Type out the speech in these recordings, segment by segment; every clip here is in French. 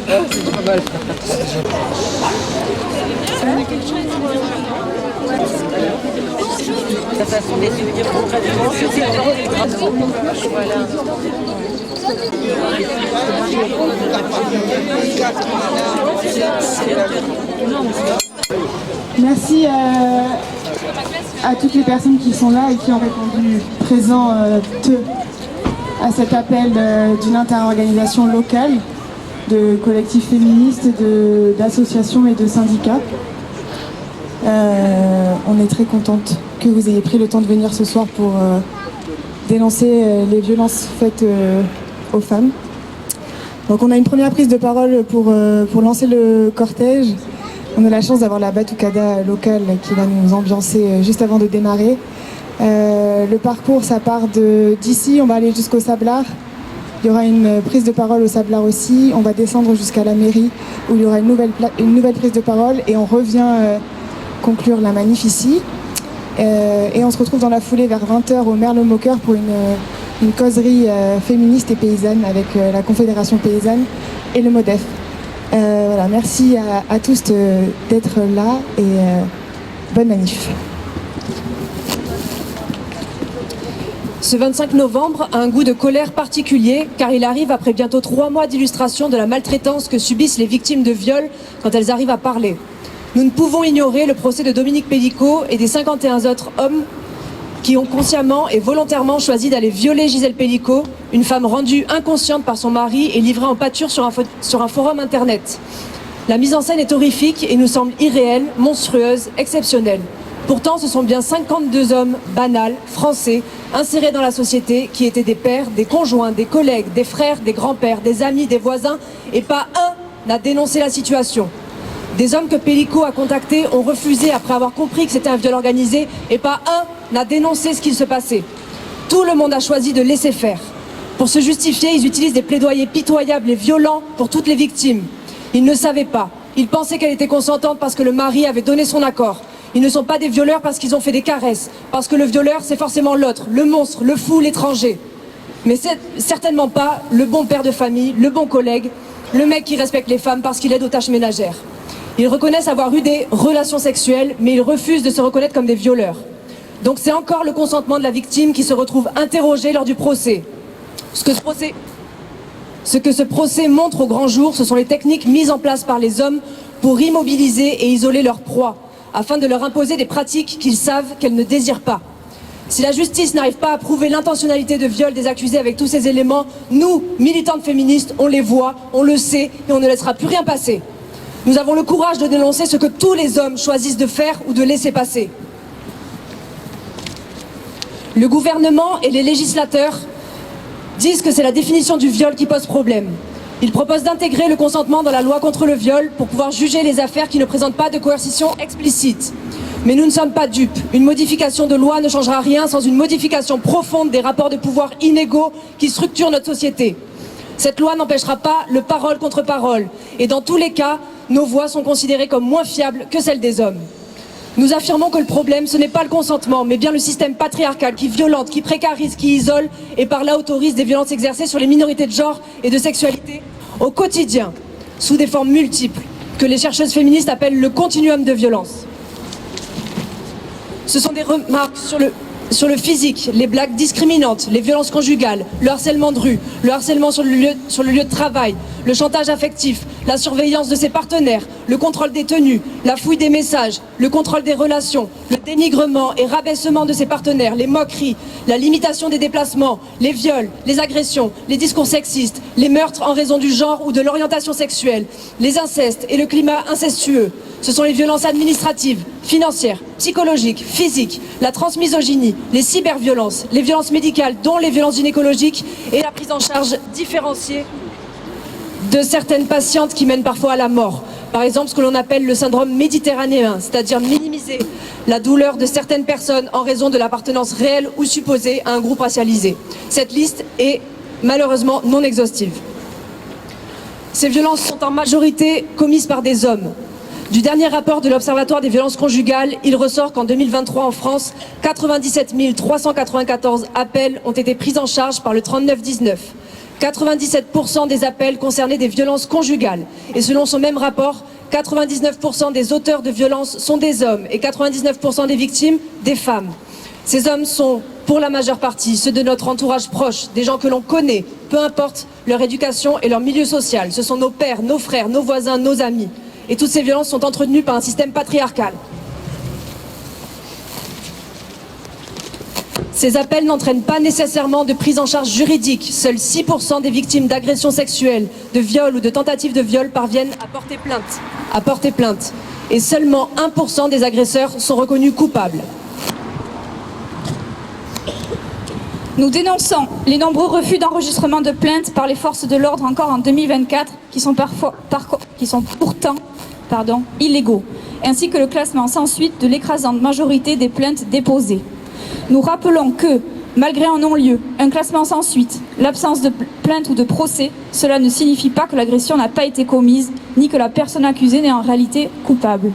C'est pas mal. La façon d'étudier concrètement, c'est voilà. Merci à toutes les personnes qui sont là et qui ont répondu présent à cet appel d'une interorganisation locale de collectifs féministes, d'associations et de syndicats. On est très contente que vous ayez pris le temps de venir ce soir pour dénoncer les violences faites aux femmes. Donc on a une première prise de parole pour lancer le cortège. On a la chance d'avoir la batucada locale qui va nous ambiancer juste avant de démarrer. Le parcours, ça part d'ici, on va aller jusqu'au Sablard. Il y aura une prise de parole au Sablard aussi. On va descendre jusqu'à la mairie où il y aura une nouvelle prise de parole et on revient conclure la manif ici. Et on se retrouve dans la foulée vers 20h au Merle-Moqueur pour une causerie féministe et paysanne avec la Confédération paysanne et le MODEF. Voilà, merci à tous d'être là et bonne manif. Ce 25 novembre a un goût de colère particulier car il arrive après bientôt 3 mois d'illustration de la maltraitance que subissent les victimes de viol quand elles arrivent à parler. Nous ne pouvons ignorer le procès de Dominique Pellicot et des 51 autres hommes qui ont consciemment et volontairement choisi d'aller violer Gisèle Pellicot, une femme rendue inconsciente par son mari et livrée en pâture sur un forum internet. La mise en scène est horrifique et nous semble irréelle, monstrueuse, exceptionnelle. Pourtant, ce sont bien 52 hommes banals, français, insérés dans la société, qui étaient des pères, des conjoints, des collègues, des frères, des grands-pères, des amis, des voisins, et pas un n'a dénoncé la situation. Des hommes que Pellicot a contactés ont refusé après avoir compris que c'était un viol organisé, et pas un n'a dénoncé ce qu'il se passait. Tout le monde a choisi de laisser faire. Pour se justifier, ils utilisent des plaidoyers pitoyables et violents pour toutes les victimes. Ils ne savaient pas. Ils pensaient qu'elle était consentante parce que le mari avait donné son accord. Ils ne sont pas des violeurs parce qu'ils ont fait des caresses, parce que le violeur, c'est forcément l'autre, le monstre, le fou, l'étranger. Mais c'est certainement pas le bon père de famille, le bon collègue, le mec qui respecte les femmes parce qu'il aide aux tâches ménagères. Ils reconnaissent avoir eu des relations sexuelles, mais ils refusent de se reconnaître comme des violeurs. Donc c'est encore le consentement de la victime qui se retrouve interrogé lors du procès. Ce que ce procès montre au grand jour, ce sont les techniques mises en place par les hommes pour immobiliser et isoler leur proie, afin de leur imposer des pratiques qu'ils savent qu'elles ne désirent pas. Si la justice n'arrive pas à prouver l'intentionnalité de viol des accusés avec tous ces éléments, nous, militantes féministes, on les voit, on le sait et on ne laissera plus rien passer. Nous avons le courage de dénoncer ce que tous les hommes choisissent de faire ou de laisser passer. Le gouvernement et les législateurs disent que c'est la définition du viol qui pose problème. Ils proposent d'intégrer le consentement dans la loi contre le viol pour pouvoir juger les affaires qui ne présentent pas de coercition explicite. Mais nous ne sommes pas dupes. Une modification de loi ne changera rien sans une modification profonde des rapports de pouvoir inégaux qui structurent notre société. Cette loi n'empêchera pas le parole contre parole. Et dans tous les cas, nos voix sont considérées comme moins fiables que celles des hommes. Nous affirmons que le problème, ce n'est pas le consentement, mais bien le système patriarcal qui violente, qui précarise, qui isole et par là autorise des violences exercées sur les minorités de genre et de sexualité au quotidien, sous des formes multiples, que les chercheuses féministes appellent le continuum de violence. Ce sont des remarques sur le physique, les blagues discriminantes, les violences conjugales, le harcèlement de rue, le harcèlement sur le lieu de travail, le chantage affectif, la surveillance de ses partenaires, le contrôle des tenues, la fouille des messages, le contrôle des relations, le dénigrement et rabaissement de ses partenaires, les moqueries, la limitation des déplacements, les viols, les agressions, les discours sexistes, les meurtres en raison du genre ou de l'orientation sexuelle, les incestes et le climat incestueux. Ce sont les violences administratives, financières, psychologiques, physiques, la transmisogynie, les cyberviolences, les violences médicales, dont les violences gynécologiques et la prise en charge différenciée de certaines patientes qui mènent parfois à la mort. Par exemple, ce que l'on appelle le syndrome méditerranéen, c'est-à-dire minimiser la douleur de certaines personnes en raison de l'appartenance réelle ou supposée à un groupe racialisé. Cette liste est malheureusement non exhaustive. Ces violences sont en majorité commises par des hommes. Du dernier rapport de l'Observatoire des violences conjugales, il ressort qu'en 2023 en France, 97 394 appels ont été pris en charge par le 3919. 97% des appels concernaient des violences conjugales. Et selon son même rapport, 99% des auteurs de violences sont des hommes et 99% des victimes, des femmes. Ces hommes sont, pour la majeure partie, ceux de notre entourage proche, des gens que l'on connaît, peu importe leur éducation et leur milieu social. Ce sont nos pères, nos frères, nos voisins, nos amis. Et toutes ces violences sont entretenues par un système patriarcal. Ces appels n'entraînent pas nécessairement de prise en charge juridique. Seuls 6% des victimes d'agressions sexuelles, de viols ou de tentatives de viol parviennent à porter plainte. Et seulement 1% des agresseurs sont reconnus coupables. Nous dénonçons les nombreux refus d'enregistrement de plaintes par les forces de l'ordre encore en 2024 qui sont pourtant illégaux, ainsi que le classement sans suite de l'écrasante majorité des plaintes déposées. Nous rappelons que, malgré un non-lieu, un classement sans suite, l'absence de plainte ou de procès, cela ne signifie pas que l'agression n'a pas été commise, ni que la personne accusée n'est en réalité coupable.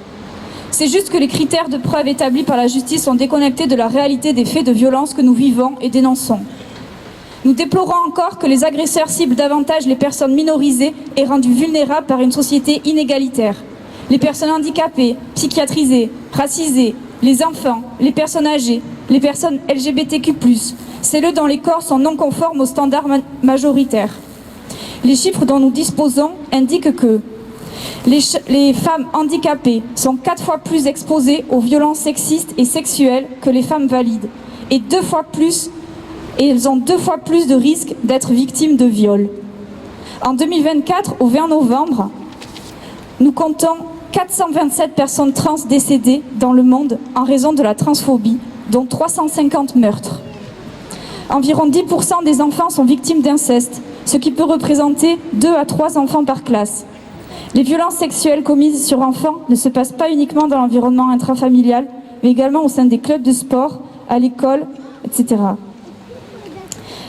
C'est juste que les critères de preuve établis par la justice sont déconnectés de la réalité des faits de violence que nous vivons et dénonçons. Nous déplorons encore que les agresseurs ciblent davantage les personnes minorisées et rendues vulnérables par une société inégalitaire. Les personnes handicapées, psychiatrisées, racisées, les enfants, les personnes âgées, les personnes LGBTQ+, celles dont les corps sont non conformes aux standards majoritaires. Les chiffres dont nous disposons indiquent que les femmes handicapées sont 4 fois plus exposées aux violences sexistes et sexuelles que les femmes valides et elles ont 2 fois plus de risques d'être victimes de viols. En 2024, au 20 novembre, nous comptons 427 personnes trans décédées dans le monde en raison de la transphobie, dont 350 meurtres. Environ 10% des enfants sont victimes d'inceste, ce qui peut représenter 2 à 3 enfants par classe. Les violences sexuelles commises sur enfants ne se passent pas uniquement dans l'environnement intrafamilial, mais également au sein des clubs de sport, à l'école, etc.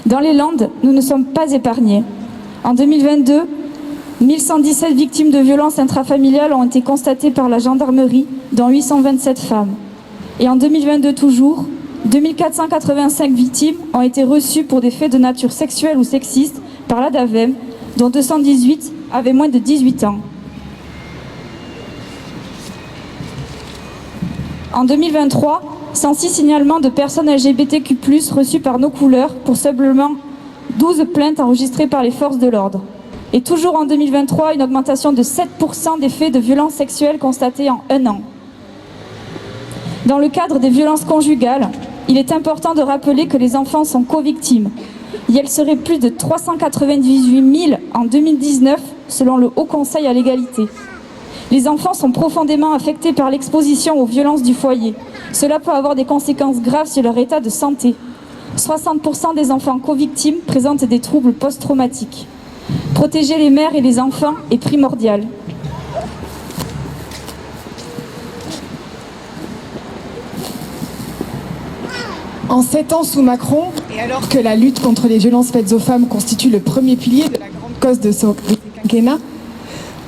Dans les Landes, nous ne sommes pas épargnés. En 2022, 1117 victimes de violences intrafamiliales ont été constatées par la gendarmerie, dont 827 femmes. Et en 2022 toujours, 2485 victimes ont été reçues pour des faits de nature sexuelle ou sexiste par la DAVEM, dont 218 avaient moins de 18 ans. En 2023, 106 signalements de personnes LGBTQ+, reçus par nos couleurs pour seulement 12 plaintes enregistrées par les forces de l'ordre. Et toujours en 2023, une augmentation de 7% des faits de violences sexuelles constatés en 1 an. Dans le cadre des violences conjugales, il est important de rappeler que les enfants sont co-victimes. Et elles seraient plus de 398 000 en 2019, selon le Haut Conseil à l'égalité. Les enfants sont profondément affectés par l'exposition aux violences du foyer. Cela peut avoir des conséquences graves sur leur état de santé. 60% des enfants co-victimes présentent des troubles post-traumatiques. Protéger les mères et les enfants est primordial. En 7 ans sous Macron, et alors que la lutte contre les violences faites aux femmes constitue le premier pilier de la grande cause de ce quinquennat,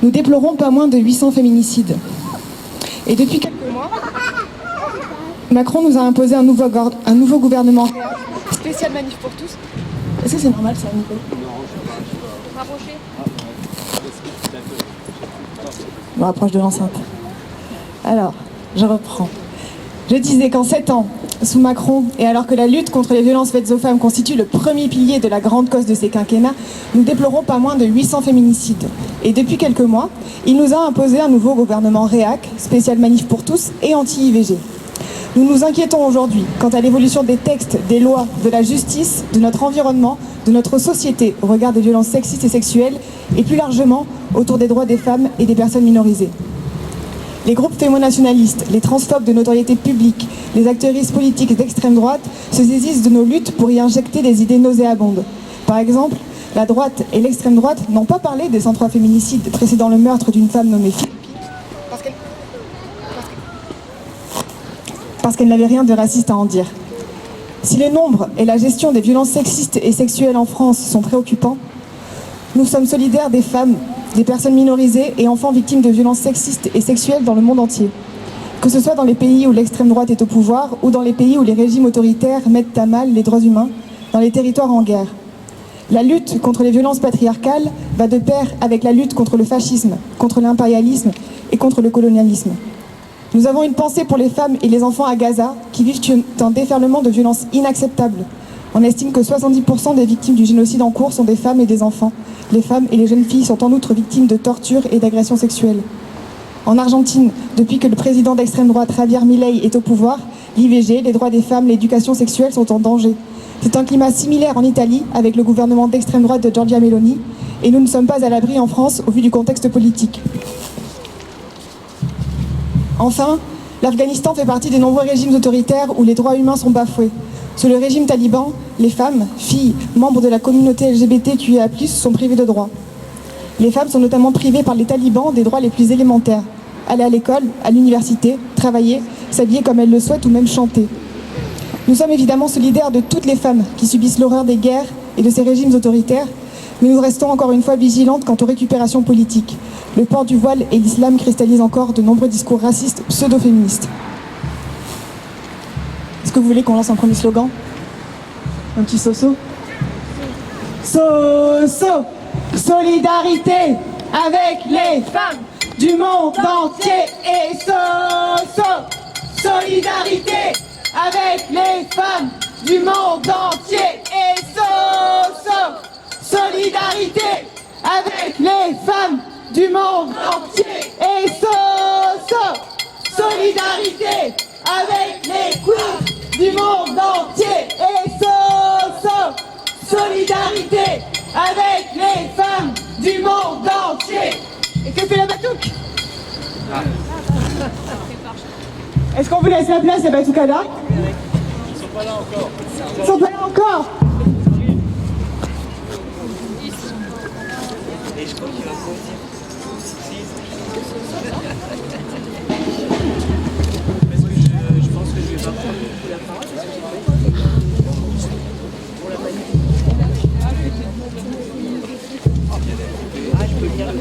nous déplorons pas moins de 800 féminicides. Et depuis quelques mois, Macron nous a imposé un nouveau gouvernement spécial manif pour tous. Est-ce que c'est normal ça, Nico ? Je me rapproche de l'enceinte. Alors, je reprends. Je disais qu'en 7 ans, sous Macron, et alors que la lutte contre les violences faites aux femmes constitue le premier pilier de la grande cause de ces quinquennats, nous déplorons pas moins de 800 féminicides. Et depuis quelques mois, il nous a imposé un nouveau gouvernement réac, spécial manif pour tous et anti-IVG. Nous nous inquiétons aujourd'hui quant à l'évolution des textes, des lois, de la justice, de notre environnement, de notre société au regard des violences sexistes et sexuelles, et plus largement autour des droits des femmes et des personnes minorisées. Les groupes fémonationalistes, les transphobes de notoriété publique, les acteuristes politiques d'extrême droite se saisissent de nos luttes pour y injecter des idées nauséabondes. Par exemple, la droite et l'extrême droite n'ont pas parlé des 103 féminicides précédant le meurtre d'une femme nommée Philippine parce qu'elle n'avait rien de raciste à en dire. Si le nombre et la gestion des violences sexistes et sexuelles en France sont préoccupants, nous sommes solidaires des femmes, des personnes minorisées et enfants victimes de violences sexistes et sexuelles dans le monde entier. Que ce soit dans les pays où l'extrême droite est au pouvoir ou dans les pays où les régimes autoritaires mettent à mal les droits humains, dans les territoires en guerre. La lutte contre les violences patriarcales va de pair avec la lutte contre le fascisme, contre l'impérialisme et contre le colonialisme. Nous avons une pensée pour les femmes et les enfants à Gaza qui vivent un déferlement de violences inacceptables. On estime que 70% des victimes du génocide en cours sont des femmes et des enfants. Les femmes et les jeunes filles sont en outre victimes de tortures et d'agressions sexuelles. En Argentine, depuis que le président d'extrême droite Javier Milei est au pouvoir, l'IVG, les droits des femmes, l'éducation sexuelle sont en danger. C'est un climat similaire en Italie avec le gouvernement d'extrême droite de Giorgia Meloni et nous ne sommes pas à l'abri en France au vu du contexte politique. Enfin, l'Afghanistan fait partie des nombreux régimes autoritaires où les droits humains sont bafoués. Sous le régime taliban, les femmes, filles, membres de la communauté LGBTQIA+, sont privées de droits. Les femmes sont notamment privées par les talibans des droits les plus élémentaires. Aller à l'école, à l'université, travailler, s'habiller comme elles le souhaitent ou même chanter. Nous sommes évidemment solidaires de toutes les femmes qui subissent l'horreur des guerres et de ces régimes autoritaires, mais nous restons encore une fois vigilantes quant aux récupérations politiques. Le port du voile et l'islam cristallisent encore de nombreux discours racistes pseudo-féministes. Est-ce que vous voulez qu'on lance un premier slogan? Un petit so-so? So-so! Solidarité avec les femmes du monde entier et so-so! Solidarité avec les femmes du monde entier et so-so! Solidarité avec les femmes du monde entier et so-so! Solidarité avec les queers du monde entier et so-so! Solidarité avec les femmes du monde entier. Et que fait la Batouk? Est-ce qu'on vous laisse la place à Batoukada? Ils sont pas là encore. Ils sont pas là encore. Et je crois qu'il va continuer. Parce que je pense que je vais pas prendre beaucoup la parole parce que j'ai pour la panique. Ah, je peux lire le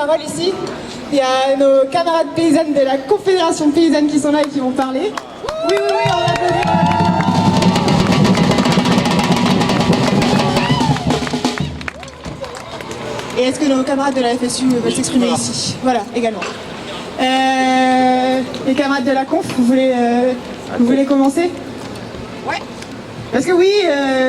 parole ici. Il y a nos camarades paysannes de la Confédération paysanne qui sont là et qui vont parler. Oui, on va applaudir. Et est-ce que nos camarades de la FSU veulent s'exprimer ici? Voilà, également. Les camarades de la Conf, vous voulez commencer? Ouais. Parce que oui,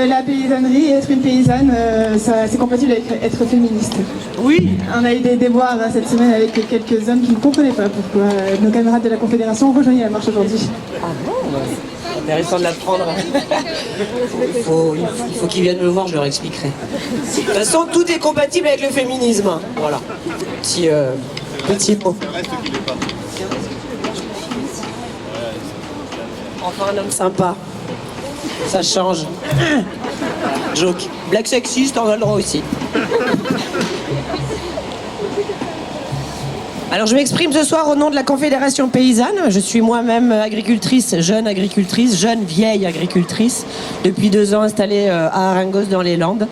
la paysannerie, être une paysanne, c'est compatible avec être féministe. Oui. On a eu des déboires cette semaine avec quelques hommes qui ne comprenaient pas pourquoi nos camarades de la Confédération ont rejoint la marche aujourd'hui. Ah bon, intéressant de l'apprendre. Il faut qu'ils viennent me voir, je leur expliquerai. De toute façon, tout est compatible avec le féminisme. Voilà. Petit mot. Enfin, un homme sympa. Ça change. Joke. Black sexiste, on a le droit aussi. Alors je m'exprime ce soir au nom de la Confédération paysanne. Je suis moi-même agricultrice, jeune vieille agricultrice, depuis 2 ans installée à Aringos dans les Landes.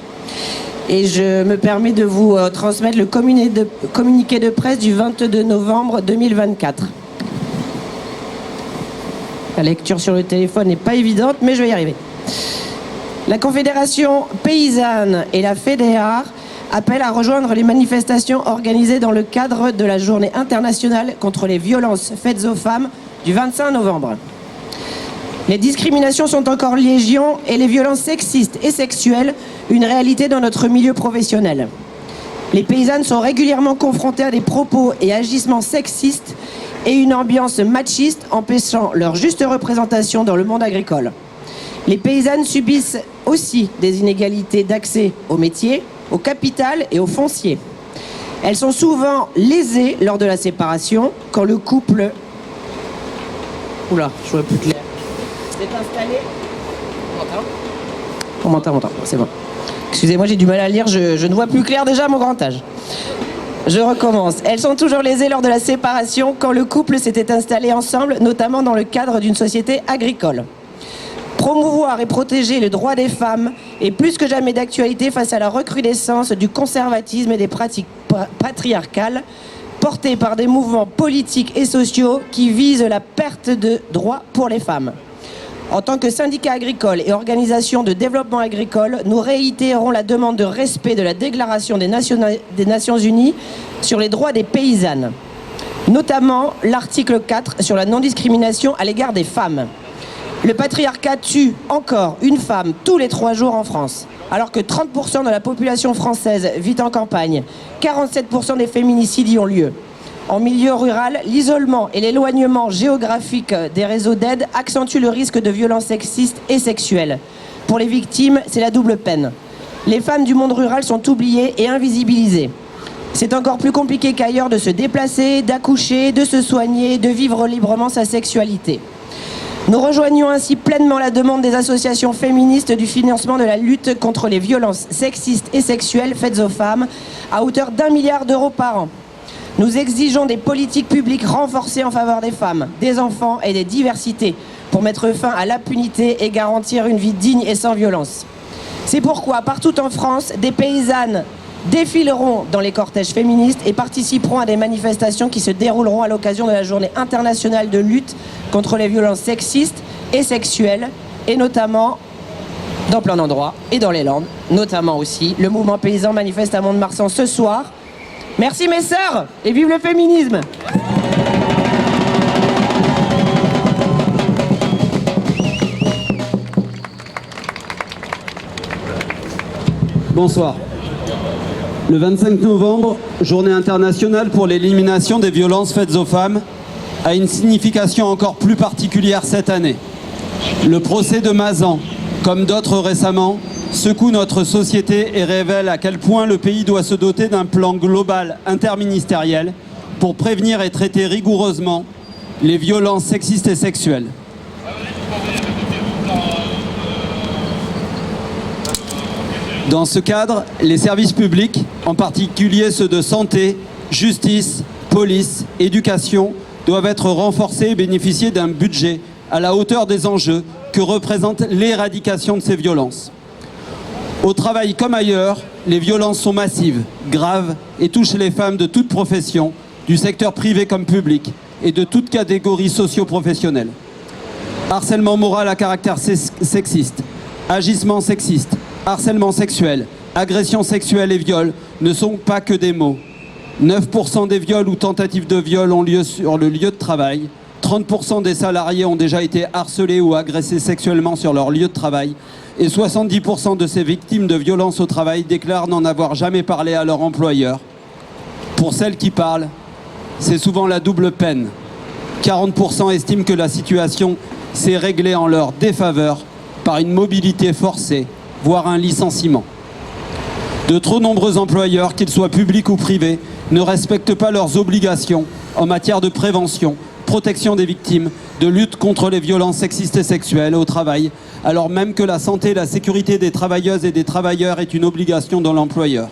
Et je me permets de vous transmettre le communiqué de presse du 22 novembre 2024. La lecture sur le téléphone n'est pas évidente, mais je vais y arriver. La Confédération paysanne et la FEDEAR appellent à rejoindre les manifestations organisées dans le cadre de la Journée internationale contre les violences faites aux femmes du 25 novembre. Les discriminations sont encore légion et les violences sexistes et sexuelles une réalité dans notre milieu professionnel. Les paysannes sont régulièrement confrontées à des propos et agissements sexistes et une ambiance machiste empêchant leur juste représentation dans le monde agricole. Les paysannes subissent aussi des inégalités d'accès au métier, au capital et au foncier. Elles sont souvent lésées lors de la séparation quand le couple... Oula, je vois plus clair. C'est installé... On m'entend, c'est bon. Excusez-moi, j'ai du mal à lire, je ne vois plus clair déjà à mon grand âge. Je recommence. Elles sont toujours lésées lors de la séparation quand le couple s'était installé ensemble, notamment dans le cadre d'une société agricole. Promouvoir et protéger le droit des femmes est plus que jamais d'actualité face à la recrudescence du conservatisme et des pratiques patriarcales portées par des mouvements politiques et sociaux qui visent la perte de droits pour les femmes. En tant que syndicat agricole et organisation de développement agricole, nous réitérons la demande de respect de la Déclaration des Nations Unies sur les droits des paysannes, notamment l'article 4 sur la non-discrimination à l'égard des femmes. Le patriarcat tue encore une femme tous les 3 jours en France, alors que 30% de la population française vit en campagne. 47% des féminicides y ont lieu. En milieu rural, l'isolement et l'éloignement géographique des réseaux d'aide accentuent le risque de violences sexistes et sexuelles. Pour les victimes, c'est la double peine. Les femmes du monde rural sont oubliées et invisibilisées. C'est encore plus compliqué qu'ailleurs de se déplacer, d'accoucher, de se soigner, de vivre librement sa sexualité. Nous rejoignons ainsi pleinement la demande des associations féministes du financement de la lutte contre les violences sexistes et sexuelles faites aux femmes à hauteur d'1 milliard d'euros par an. Nous exigeons des politiques publiques renforcées en faveur des femmes, des enfants et des diversités pour mettre fin à l'impunité et garantir une vie digne et sans violence. C'est pourquoi, partout en France, des paysannes défileront dans les cortèges féministes et participeront à des manifestations qui se dérouleront à l'occasion de la Journée internationale de lutte contre les violences sexistes et sexuelles, et notamment dans plein d'endroits et dans les Landes, notamment aussi. Le mouvement paysan manifeste à Mont-de-Marsan ce soir. Merci mes sœurs et vive le féminisme! Bonsoir. Le 25 novembre, journée internationale pour l'élimination des violences faites aux femmes, a une signification encore plus particulière cette année. Le procès de Mazan, comme d'autres récemment, secoue notre société et révèle à quel point le pays doit se doter d'un plan global interministériel pour prévenir et traiter rigoureusement les violences sexistes et sexuelles. Dans ce cadre, les services publics, en particulier ceux de santé, justice, police, éducation, doivent être renforcés et bénéficier d'un budget à la hauteur des enjeux que représente l'éradication de ces violences. Au travail comme ailleurs, les violences sont massives, graves et touchent les femmes de toute profession, du secteur privé comme public et de toute catégorie socio-professionnelle. Harcèlement moral à caractère sexiste, agissement sexiste, harcèlement sexuel, agression sexuelle et viol ne sont pas que des mots. 9% des viols ou tentatives de viol ont lieu sur le lieu de travail. 30% des salariés ont déjà été harcelés ou agressés sexuellement sur leur lieu de travail. Et 70% de ces victimes de violences au travail déclarent n'en avoir jamais parlé à leur employeur. Pour celles qui parlent, c'est souvent la double peine. 40% estiment que la situation s'est réglée en leur défaveur par une mobilité forcée, voire un licenciement. De trop nombreux employeurs, qu'ils soient publics ou privés, ne respectent pas leurs obligations en matière de prévention, protection des victimes, de lutte contre les violences sexistes et sexuelles au travail, alors même que la santé et la sécurité des travailleuses et des travailleurs est une obligation de l'employeur.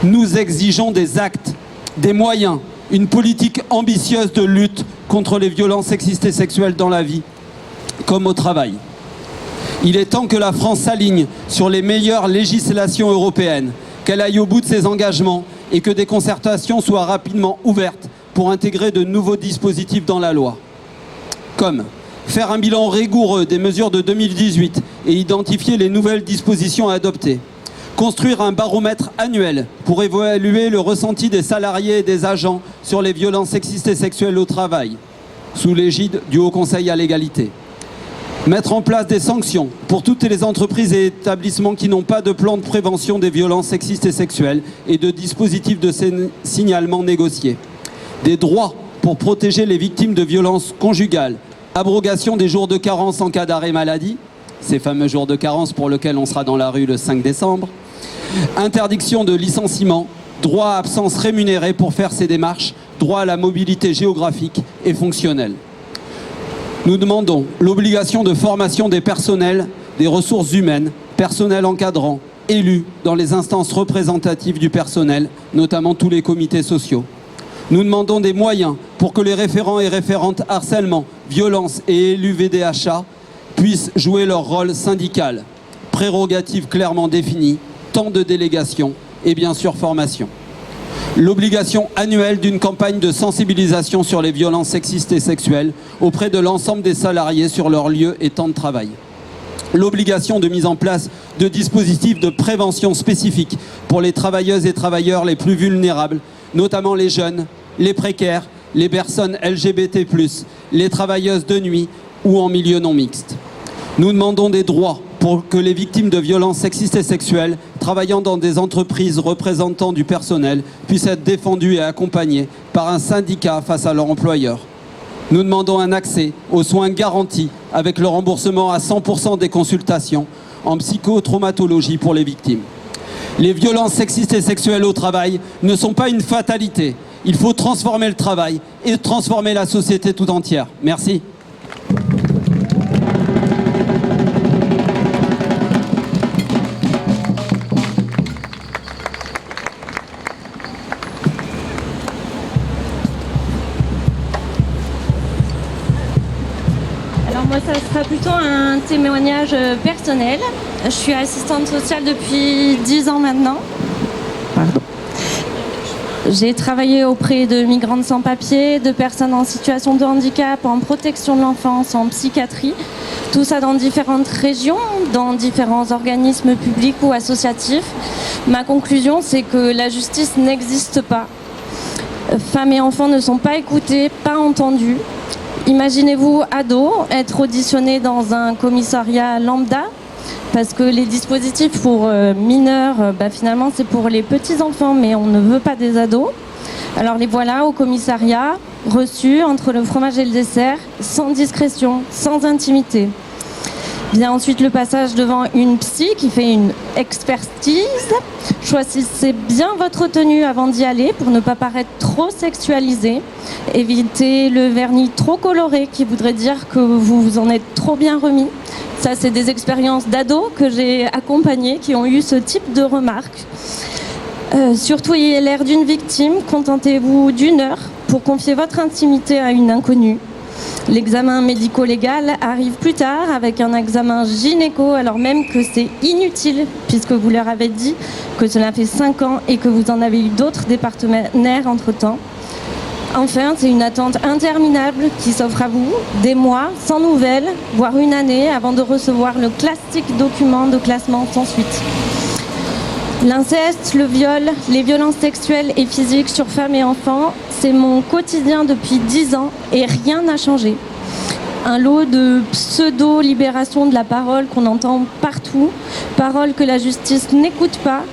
Nous exigeons des actes, des moyens, une politique ambitieuse de lutte contre les violences sexistes et sexuelles dans la vie, comme au travail. Il est temps que la France s'aligne sur les meilleures législations européennes, qu'elle aille au bout de ses engagements et que des concertations soient rapidement ouvertes pour intégrer de nouveaux dispositifs dans la loi. Comme faire un bilan rigoureux des mesures de 2018 et identifier les nouvelles dispositions à adopter. Construire un baromètre annuel pour évaluer le ressenti des salariés et des agents sur les violences sexistes et sexuelles au travail, sous l'égide du Haut Conseil à l'égalité. Mettre en place des sanctions pour toutes les entreprises et établissements qui n'ont pas de plan de prévention des violences sexistes et sexuelles et de dispositifs de signalement négociés. Des droits pour protéger les victimes de violences conjugales, abrogation des jours de carence en cas d'arrêt maladie, ces fameux jours de carence pour lesquels on sera dans la rue le 5 décembre, interdiction de licenciement, droit à absence rémunérée pour faire ces démarches, droit à la mobilité géographique et fonctionnelle. Nous demandons l'obligation de formation des personnels, des ressources humaines, personnel encadrant, élus dans les instances représentatives du personnel, notamment tous les comités sociaux. Nous demandons des moyens pour que les référents et référentes harcèlement, violence et élus VDHA puissent jouer leur rôle syndical, prérogatives clairement définies, temps de délégation et bien sûr formation. L'obligation annuelle d'une campagne de sensibilisation sur les violences sexistes et sexuelles auprès de l'ensemble des salariés sur leur lieu et temps de travail. L'obligation de mise en place de dispositifs de prévention spécifiques pour les travailleuses et travailleurs les plus vulnérables, notamment les jeunes, les précaires, les personnes LGBT+, les travailleuses de nuit ou en milieu non mixte. Nous demandons des droits pour que les victimes de violences sexistes et sexuelles travaillant dans des entreprises représentant du personnel puissent être défendues et accompagnées par un syndicat face à leur employeur. Nous demandons un accès aux soins garantis avec le remboursement à 100% des consultations en psychotraumatologie pour les victimes. Les violences sexistes et sexuelles au travail ne sont pas une fatalité. Il faut transformer le travail et transformer la société tout entière. Merci. Moi, ça sera plutôt un témoignage personnel. Je suis assistante sociale depuis 10 ans maintenant. Pardon. J'ai travaillé auprès de migrantes sans papier, de personnes en situation de handicap, en protection de l'enfance, en psychiatrie. Tout ça dans différentes régions, dans différents organismes publics ou associatifs. Ma conclusion, c'est que la justice n'existe pas. Femmes et enfants ne sont pas écoutés, pas entendus. Imaginez-vous, ado, être auditionné dans un commissariat lambda, parce que les dispositifs pour mineurs, finalement, c'est pour les petits-enfants, mais on ne veut pas des ados. Alors les voilà au commissariat, reçus entre le fromage et le dessert, sans discrétion, sans intimité. Vient ensuite le passage devant une psy qui fait une expertise. Choisissez bien votre tenue avant d'y aller pour ne pas paraître trop sexualisé. Évitez le vernis trop coloré qui voudrait dire que vous vous en êtes trop bien remis. Ça, c'est des expériences d'ados que j'ai accompagnées qui ont eu ce type de remarques. Surtout, ayez l'air d'une victime. Contentez-vous d'1 heure pour confier votre intimité à une inconnue. L'examen médico-légal arrive plus tard avec un examen gynéco, alors même que c'est inutile, puisque vous leur avez dit que cela fait 5 ans et que vous en avez eu d'autres des partenaires entre-temps. Enfin, c'est une attente interminable qui s'offre à vous, des mois, sans nouvelles, voire une année, avant de recevoir le classique document de classement sans suite. L'inceste, le viol, les violences sexuelles et physiques sur femmes et enfants, c'est mon quotidien depuis 10 ans et rien n'a changé. Un lot de pseudo-libération de la parole qu'on entend partout, parole que la justice n'écoute pas,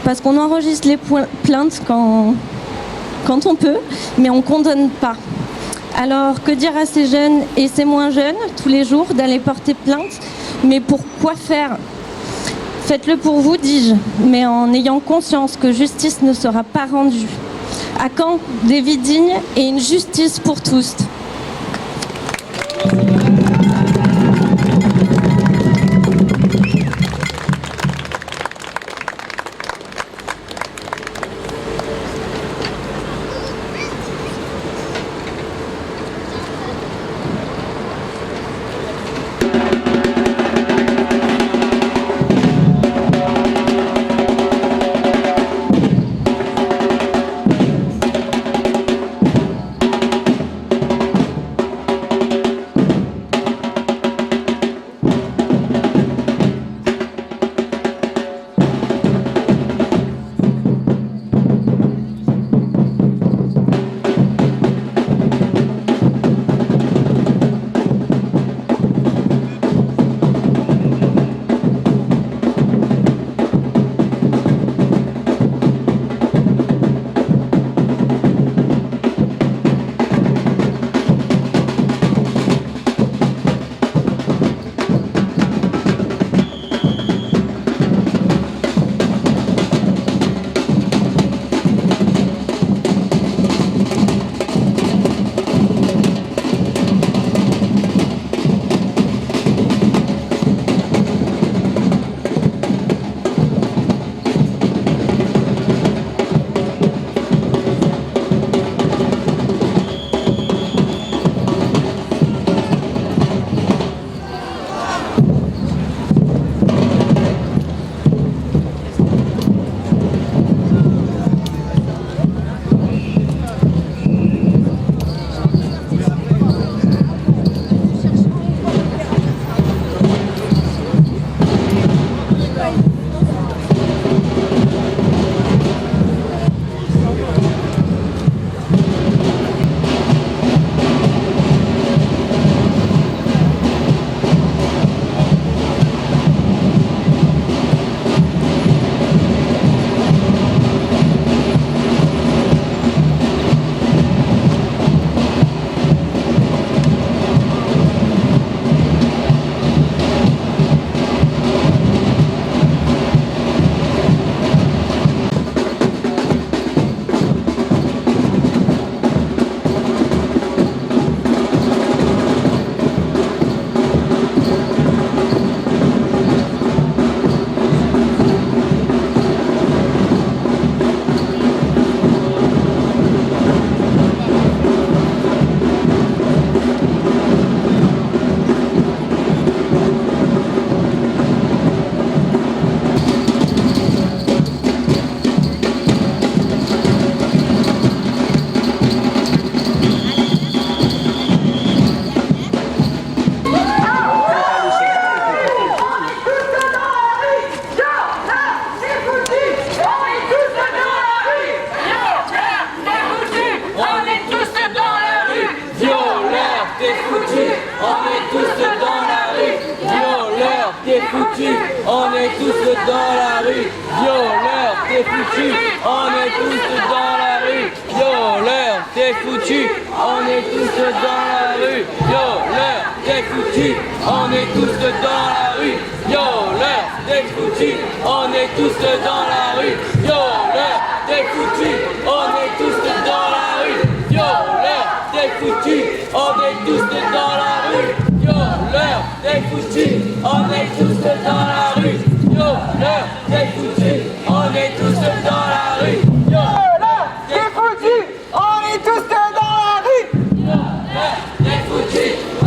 parce qu'on enregistre les plaintes quand on peut, mais on ne condamne pas. Alors, que dire à ces jeunes et ces moins jeunes, tous les jours, d'aller porter plainte? Mais pour quoi faire? Faites-le pour vous, dis-je, mais en ayant conscience que justice ne sera pas rendue. À quand des vies dignes et une justice pour tous? on est tous dans la rue, violeur, t'es foutu, on est tous dans la rue, violeur, t'es foutu, on est tous dans la rue, violeur, t'es foutu, on est tous dans la rue, violeur, t'es foutu, on est tous dans la rue, violeur, t'es foutu, on est tous dans la rue, violeur, t'es foutu, on est tous dans la rue, violeur, t'es foutu, on est tous dans la rue, violeur, t'es foutu, on est tous dans la rue, violeur, t'es foutu, on est tous dans la rue, violeur, t'es foutu.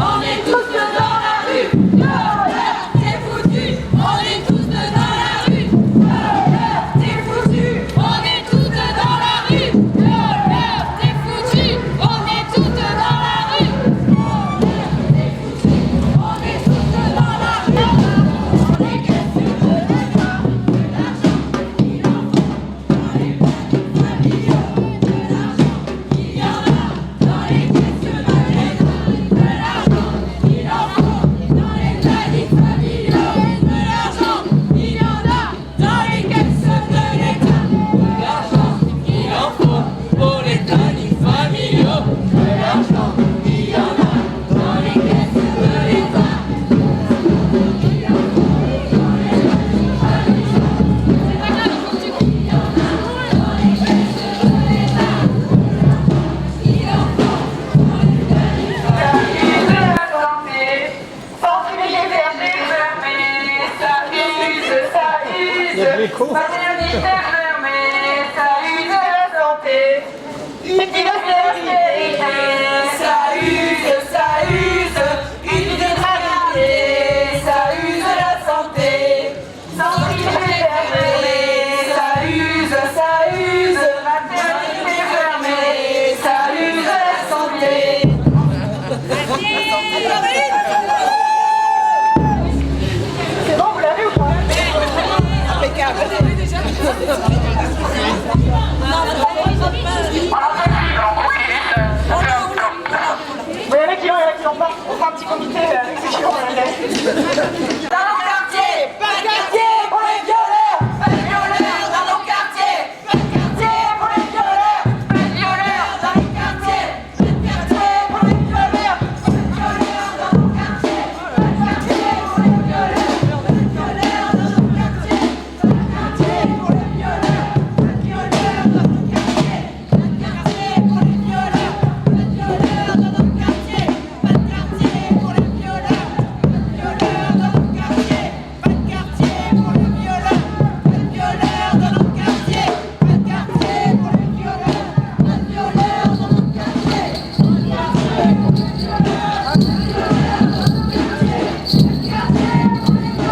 Il y en a qui n'ont pas. On fera un petit comité avec ceux qui ont dans nos quartiers, pas de quartier pour les violeurs, pas de violeurs dans nos quartiers, pas de quartier pour les violeurs, pas de violeurs dans nos quartiers, pas de quartier pour les violeurs, pas de violeurs dans nos quartiers, pas de quartier pour les violeurs, pas de violeurs dans nos quartiers, pas de quartier pour les violeurs, pas de violeurs dans nos quartiers, pas de quartier pour les violeurs, pas de violeurs dans nos quartiers, pas de quartier pour les violeurs, pas de violeurs dans nos quartiers, pas de quartier pour les violeurs, pas de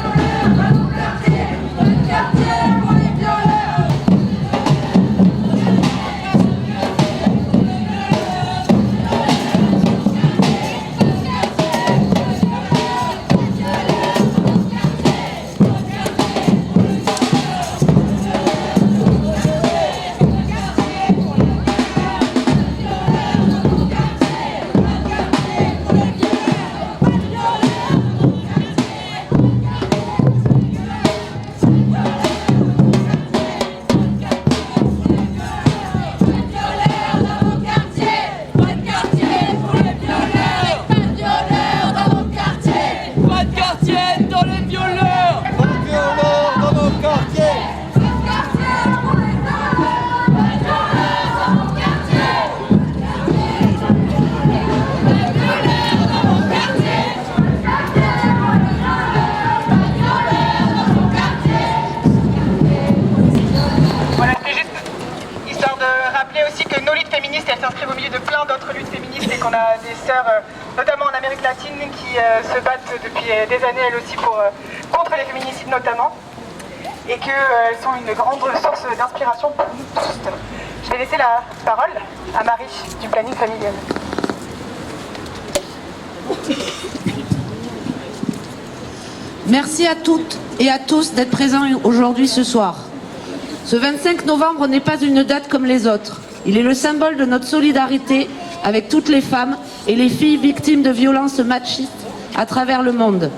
violeurs dans nos quartiers, pas de quartier pour les violeurs, pas de violeurs dans nos quartiers, pas de quartier pour les violeurs, pas de violeurs dans nos quartiers, pas de quartier pour les violeurs, pas de violeurs dans nos quartiers, pas de quartier pour les violeurs. Pas de quartier dans les violeurs. Pas de violeurs dans nos quartiers. Voilà, c'est juste histoire de rappeler aussi que nos luttes féministes, elles s'inscrivent au milieu de plein d'autres luttes féministes et qu'on a des sœurs, notamment en Amérique latine, qui se battent depuis des années, elles aussi, contre les féminicides notamment, et qu'elles sont une grande source d'inspiration pour nous tous. Je vais laisser la parole à Marie du planning familial. Merci à toutes et à tous d'être présents aujourd'hui ce soir. Ce 25 novembre n'est pas une date comme les autres. Il est le symbole de notre solidarité avec toutes les femmes et les filles victimes de violences machistes à travers le monde.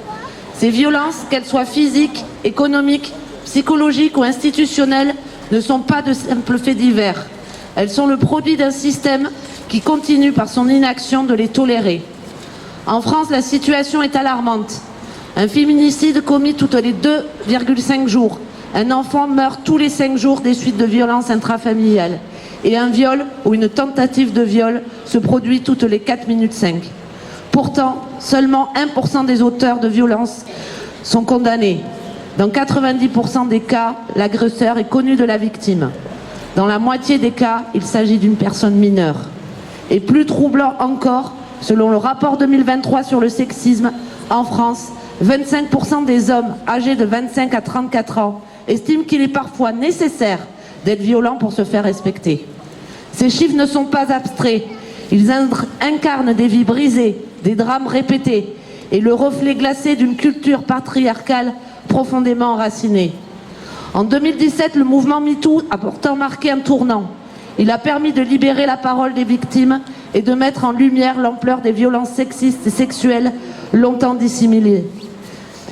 Ces violences, qu'elles soient physiques, économiques, psychologiques ou institutionnelles, ne sont pas de simples faits divers. Elles sont le produit d'un système qui continue par son inaction de les tolérer. En France, la situation est alarmante. Un féminicide commis toutes les 2,5 jours. Un enfant meurt tous les 5 jours des suites de violences intrafamiliales. Et un viol ou une tentative de viol se produit toutes les 4 minutes 5. Pourtant, seulement 1% des auteurs de violences sont condamnés. Dans 90% des cas, l'agresseur est connu de la victime. Dans la moitié des cas, il s'agit d'une personne mineure. Et plus troublant encore, selon le rapport 2023 sur le sexisme, en France, 25% des hommes âgés de 25 à 34 ans estiment qu'il est parfois nécessaire d'être violent pour se faire respecter. Ces chiffres ne sont pas abstraits. Ils incarnent des vies brisées, des drames répétés et le reflet glacé d'une culture patriarcale profondément enracinée. En 2017, le mouvement MeToo a pourtant marqué un tournant. Il a permis de libérer la parole des victimes et de mettre en lumière l'ampleur des violences sexistes et sexuelles longtemps dissimulées.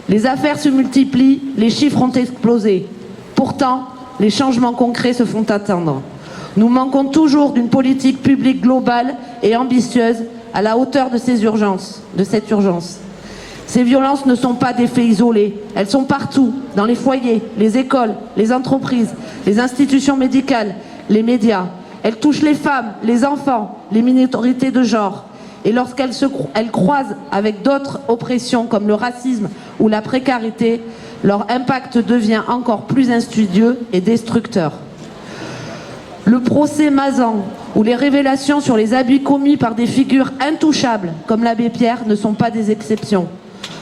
Les affaires se multiplient, les chiffres ont explosé. Pourtant, les changements concrets se font attendre. Nous manquons toujours d'une politique publique globale et ambitieuse à la hauteur de cette urgence. Ces violences ne sont pas des faits isolés. Elles sont partout, dans les foyers, les écoles, les entreprises, les institutions médicales, les médias. Elles touchent les femmes, les enfants, les minorités de genre. Et lorsqu'elles croisent avec d'autres oppressions comme le racisme ou la précarité, leur impact devient encore plus insidieux et destructeur. Le procès Mazan ou les révélations sur les abus commis par des figures intouchables comme l'abbé Pierre ne sont pas des exceptions.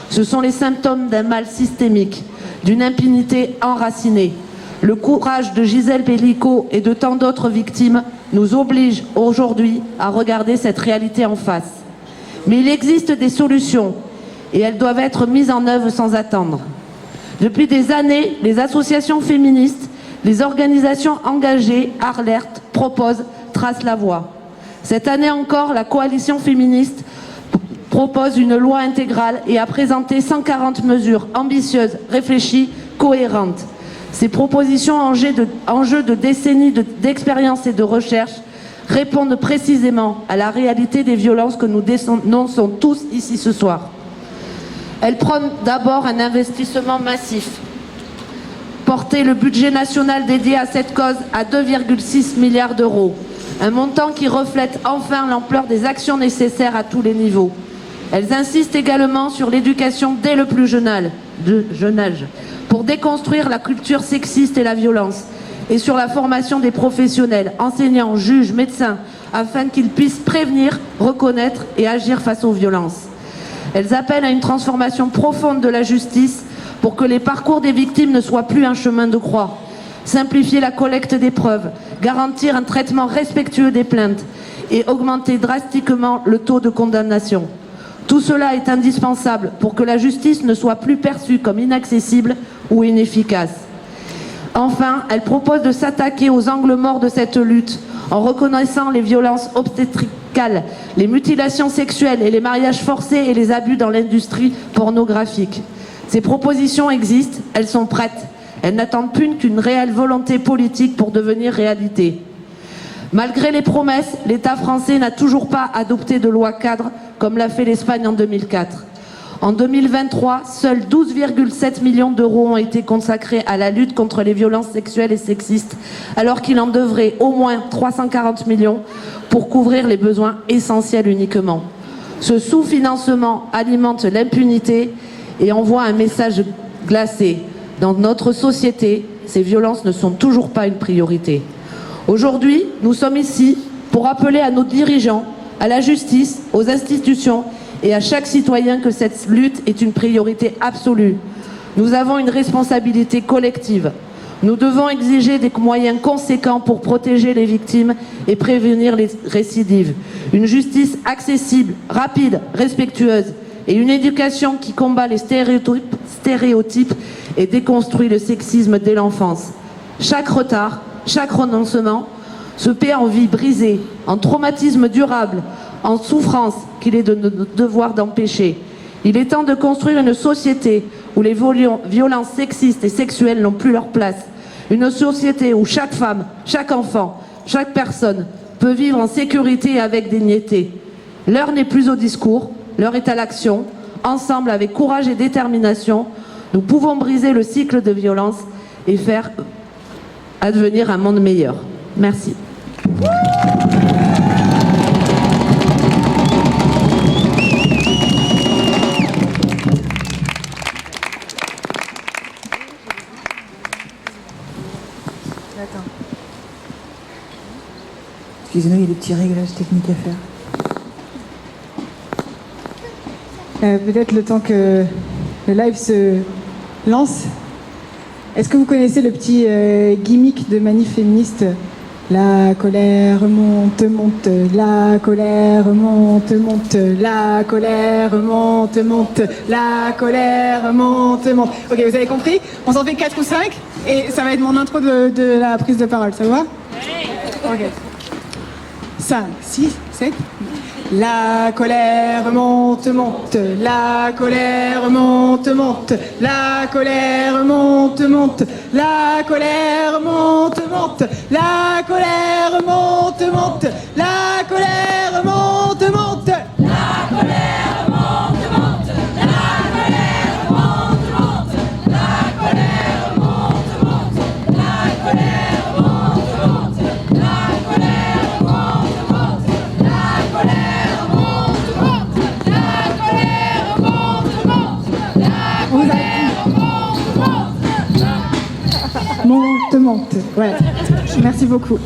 Ce sont les symptômes d'un mal systémique, d'une impunité enracinée. Le courage de Gisèle Pelicot et de tant d'autres victimes nous oblige aujourd'hui à regarder cette réalité en face. Mais il existe des solutions et elles doivent être mises en œuvre sans attendre. Depuis des années, les associations féministes, les organisations engagées, alertent, proposent, tracent la voie. Cette année encore, la coalition féministe propose une loi intégrale et a présenté 140 mesures ambitieuses, réfléchies, cohérentes. Ces propositions, enjeux de décennies d'expérience et de recherche, répondent précisément à la réalité des violences que nous dénonçons tous ici ce soir. Elles prônent d'abord un investissement massif. Porter le budget national dédié à cette cause à 2,6 milliards d'euros, un montant qui reflète enfin l'ampleur des actions nécessaires à tous les niveaux. Elles insistent également sur l'éducation dès le plus jeune âge, pour déconstruire la culture sexiste et la violence, et sur la formation des professionnels, enseignants, juges, médecins, afin qu'ils puissent prévenir, reconnaître et agir face aux violences. Elles appellent à une transformation profonde de la justice pour que les parcours des victimes ne soient plus un chemin de croix. Simplifier la collecte des preuves, garantir un traitement respectueux des plaintes et augmenter drastiquement le taux de condamnation. Tout cela est indispensable pour que la justice ne soit plus perçue comme inaccessible ou inefficace. Enfin, elle propose de s'attaquer aux angles morts de cette lutte en reconnaissant les violences obstétricales, les mutilations sexuelles et les mariages forcés et les abus dans l'industrie pornographique. Ces propositions existent, elles sont prêtes. Elles n'attendent plus qu'une réelle volonté politique pour devenir réalité. Malgré les promesses, l'État français n'a toujours pas adopté de loi cadre comme l'a fait l'Espagne en 2004. En 2023, seuls 12,7 millions d'euros ont été consacrés à la lutte contre les violences sexuelles et sexistes, alors qu'il en devrait au moins 340 millions pour couvrir les besoins essentiels uniquement. Ce sous-financement alimente l'impunité et envoie un message glacé. Dans notre société, ces violences ne sont toujours pas une priorité. Aujourd'hui, nous sommes ici pour rappeler à nos dirigeants, à la justice, aux institutions et à chaque citoyen que cette lutte est une priorité absolue. Nous avons une responsabilité collective. Nous devons exiger des moyens conséquents pour protéger les victimes et prévenir les récidives. Une justice accessible, rapide, respectueuse et une éducation qui combat les stéréotypes et déconstruit le sexisme dès l'enfance. Chaque retard, chaque renoncement se paie en vie brisée, en traumatisme durable, en souffrance qu'il est de notre devoir d'empêcher. Il est temps de construire une société où les violences sexistes et sexuelles n'ont plus leur place. Une société où chaque femme, chaque enfant, chaque personne peut vivre en sécurité et avec dignité. L'heure n'est plus au discours, l'heure est à l'action. Ensemble, avec courage et détermination, nous pouvons briser le cycle de violence et faire advenir un monde meilleur. Merci. Excusez-nous, il y a des petits réglages techniques à faire. Peut-être le temps que le live se lance. Est-ce que vous connaissez le petit gimmick de manif féministe ? La colère monte, monte, la colère monte, monte, la colère monte, monte, la colère monte, monte. Ok, vous avez compris ? On s'en fait 4 ou 5 et ça va être mon intro de la prise de parole, ça vous va ? Ok. 5, 6, 7. La colère monte, monte, la colère monte, monte, la colère monte, monte, la colère monte, monte, la colère monte, monte, la colère monte, monte, la colère monte, monte, la colère monte, monte, la colère monte, monte, la colère monte, monte, la colère monte, monte, la colère monte. Ouais. Merci beaucoup.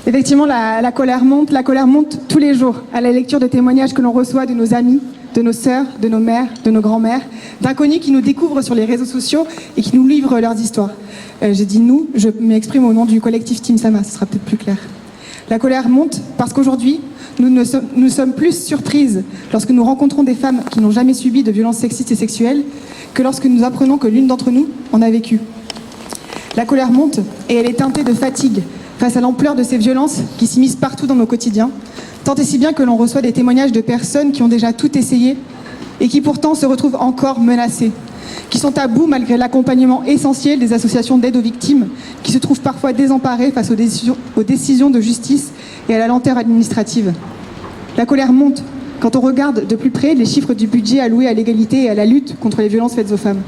Effectivement, la colère monte tous les jours à la lecture de témoignages que l'on reçoit de nos amis, de nos sœurs, de nos mères, de nos grands-mères, d'inconnus qui nous découvrent sur les réseaux sociaux et qui nous livrent leurs histoires. J'ai dit nous, je m'exprime au nom du collectif Team Sama, ce sera peut-être plus clair. La colère monte parce qu'aujourd'hui, nous sommes plus surprises lorsque nous rencontrons des femmes qui n'ont jamais subi de violences sexistes et sexuelles que lorsque nous apprenons que l'une d'entre nous en a vécu. La colère monte et elle est teintée de fatigue face à l'ampleur de ces violences qui s'immiscent partout dans nos quotidiens, tant et si bien que l'on reçoit des témoignages de personnes qui ont déjà tout essayé et qui pourtant se retrouvent encore menacées, qui sont à bout malgré l'accompagnement essentiel des associations d'aide aux victimes, qui se trouvent parfois désemparées face aux décisions de justice et à la lenteur administrative. La colère monte quand on regarde de plus près les chiffres du budget alloué à l'égalité et à la lutte contre les violences faites aux femmes.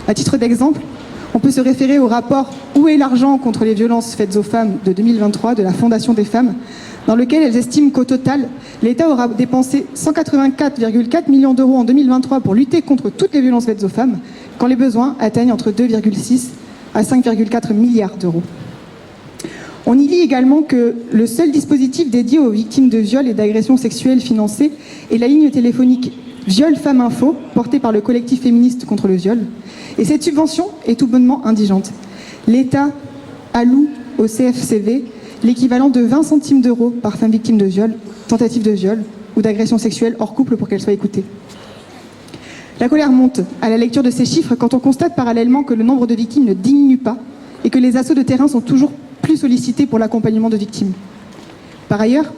À titre d'exemple, on peut se référer au rapport « Où est l'argent contre les violences faites aux femmes » de 2023 de la Fondation des femmes, dans lequel elles estiment qu'au total, l'État aura dépensé 184,4 millions d'euros en 2023 pour lutter contre toutes les violences faites aux femmes, quand les besoins atteignent entre 2,6 à 5,4 milliards d'euros. On y lit également que le seul dispositif dédié aux victimes de viols et d'agressions sexuelles financées est la ligne téléphonique Viol Femmes Info, portée par le collectif féministe contre le viol. Et cette subvention est tout bonnement indigente. L'État alloue au CFCV l'équivalent de 20 centimes d'euros par femme victime de viol, tentative de viol ou d'agression sexuelle hors couple pour qu'elle soit écoutée. La colère monte à la lecture de ces chiffres quand on constate parallèlement que le nombre de victimes ne diminue pas et que les assauts de terrain sont toujours plus sollicités pour l'accompagnement de victimes. Par ailleurs,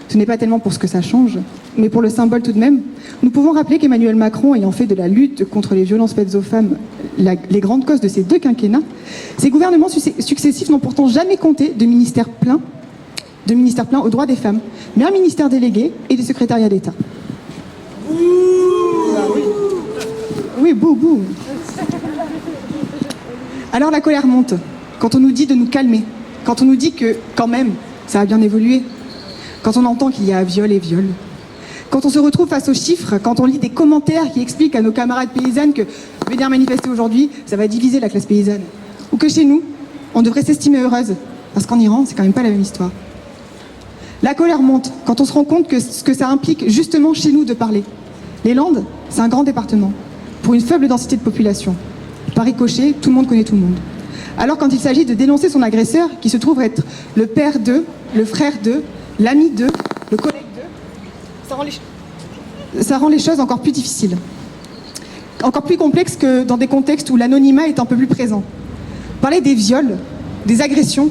ce n'est pas tellement pour ce que ça change, mais pour le symbole tout de même, nous pouvons rappeler qu'Emmanuel Macron, ayant fait de la lutte contre les violences faites aux femmes les grandes causes de ces deux quinquennats, ces gouvernements successifs n'ont pourtant jamais compté de ministère plein aux droits des femmes, mais un ministère délégué et du secrétariat d'État. Oui, bouh, bouh. Alors la colère monte, quand on nous dit de nous calmer, quand on nous dit que, quand même, ça a bien évolué, quand on entend qu'il y a viol et viol, quand on se retrouve face aux chiffres, quand on lit des commentaires qui expliquent à nos camarades paysannes que venir manifester aujourd'hui, ça va diviser la classe paysanne, ou que chez nous, on devrait s'estimer heureuse, parce qu'en Iran, c'est quand même pas la même histoire. La colère monte quand on se rend compte que ce que ça implique justement chez nous de parler. Les Landes, c'est un grand département, pour une faible densité de population. Par ricochet, tout le monde connaît tout le monde. Alors quand il s'agit de dénoncer son agresseur, qui se trouve être le père d'eux, le frère d'eux, l'ami d'eux, le collègue d'eux, ça rend les choses encore plus difficiles. Encore plus complexes que dans des contextes où l'anonymat est un peu plus présent. Parler des viols, des agressions,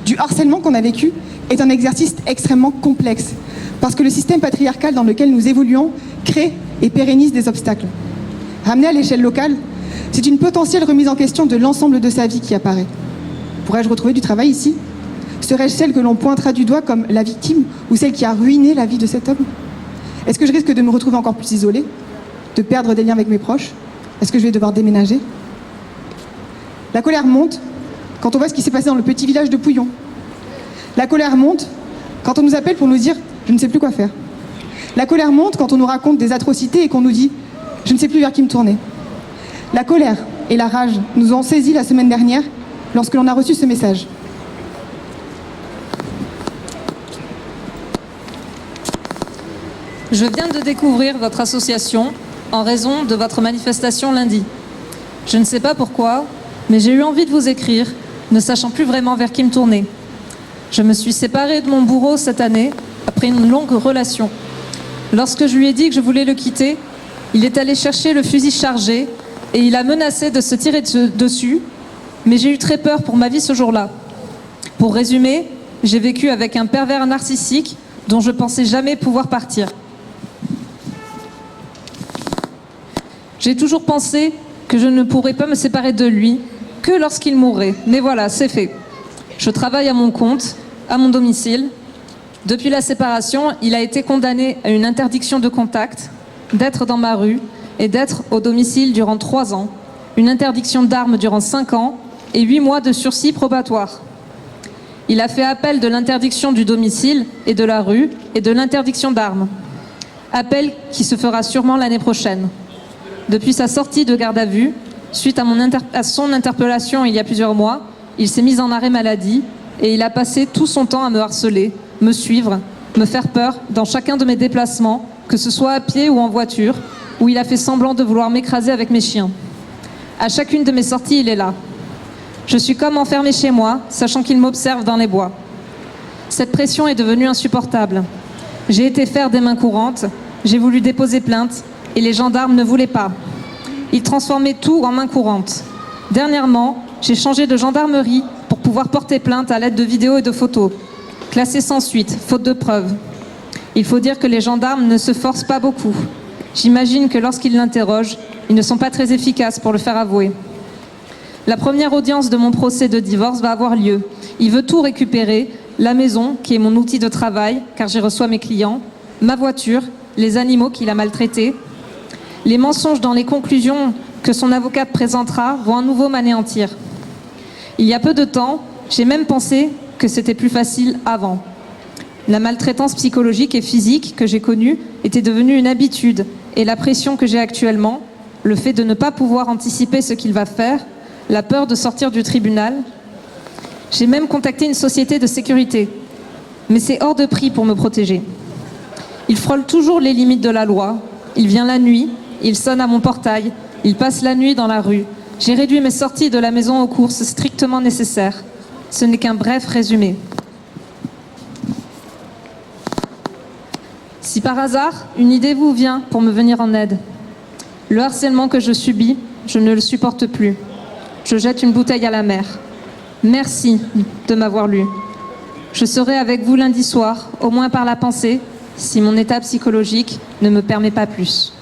du harcèlement qu'on a vécu est un exercice extrêmement complexe, parce que le système patriarcal dans lequel nous évoluons crée et pérennise des obstacles. Ramené à l'échelle locale, c'est une potentielle remise en question de l'ensemble de sa vie qui apparaît. Pourrais-je retrouver du travail ici ? Serais-je celle que l'on pointera du doigt comme la victime ou celle qui a ruiné la vie de cet homme ? Est-ce que je risque de me retrouver encore plus isolée ? De perdre des liens avec mes proches ? Est-ce que je vais devoir déménager ? La colère monte quand on voit ce qui s'est passé dans le petit village de Pouillon. La colère monte quand on nous appelle pour nous dire « je ne sais plus quoi faire ». La colère monte quand on nous raconte des atrocités et qu'on nous dit « je ne sais plus vers qui me tourner ». La colère et la rage nous ont saisis la semaine dernière lorsque l'on a reçu ce message. Je viens de découvrir votre association en raison de votre manifestation lundi. Je ne sais pas pourquoi, mais j'ai eu envie de vous écrire, ne sachant plus vraiment vers qui me tourner. Je me suis séparée de mon bourreau cette année, après une longue relation. Lorsque je lui ai dit que je voulais le quitter, il est allé chercher le fusil chargé et il a menacé de se tirer dessus, mais j'ai eu très peur pour ma vie ce jour-là. Pour résumer, j'ai vécu avec un pervers narcissique dont je pensais jamais pouvoir partir. J'ai toujours pensé que je ne pourrais pas me séparer de lui que lorsqu'il mourrait. Mais voilà, c'est fait. Je travaille à mon compte, à mon domicile. Depuis la séparation, il a été condamné à une interdiction de contact, d'être dans ma rue et d'être au domicile durant 3 ans, une interdiction d'armes durant 5 ans et 8 mois de sursis probatoire. Il a fait appel de l'interdiction du domicile et de la rue et de l'interdiction d'armes. Appel qui se fera sûrement l'année prochaine. Depuis sa sortie de garde à vue, suite à son interpellation il y a plusieurs mois, il s'est mis en arrêt maladie et il a passé tout son temps à me harceler, me suivre, me faire peur dans chacun de mes déplacements, que ce soit à pied ou en voiture, où il a fait semblant de vouloir m'écraser avec mes chiens. À chacune de mes sorties, il est là. Je suis comme enfermée chez moi, sachant qu'il m'observe dans les bois. Cette pression est devenue insupportable. J'ai été faire des mains courantes, j'ai voulu déposer plainte et les gendarmes ne voulaient pas. Ils transformaient tout en main courante. Dernièrement, j'ai changé de gendarmerie pour pouvoir porter plainte à l'aide de vidéos et de photos. Classé sans suite, faute de preuves. Il faut dire que les gendarmes ne se forcent pas beaucoup. J'imagine que lorsqu'ils l'interrogent, ils ne sont pas très efficaces pour le faire avouer. La première audience de mon procès de divorce va avoir lieu. Il veut tout récupérer, la maison, qui est mon outil de travail, car j'y reçois mes clients, ma voiture, les animaux qu'il a maltraités. Les mensonges dans les conclusions que son avocate présentera vont à nouveau m'anéantir. Il y a peu de temps, j'ai même pensé que c'était plus facile avant. La maltraitance psychologique et physique que j'ai connue était devenue une habitude et la pression que j'ai actuellement, le fait de ne pas pouvoir anticiper ce qu'il va faire, la peur de sortir du tribunal. J'ai même contacté une société de sécurité, mais c'est hors de prix pour me protéger. Il frôle toujours les limites de la loi, il vient la nuit, il sonne à mon portail, il passe la nuit dans la rue. J'ai réduit mes sorties de la maison aux courses strictement nécessaires. Ce n'est qu'un bref résumé. Si par hasard, une idée vous vient pour me venir en aide, le harcèlement que je subis, je ne le supporte plus. Je jette une bouteille à la mer. Merci de m'avoir lu. Je serai avec vous lundi soir, au moins par la pensée, si mon état psychologique ne me permet pas plus.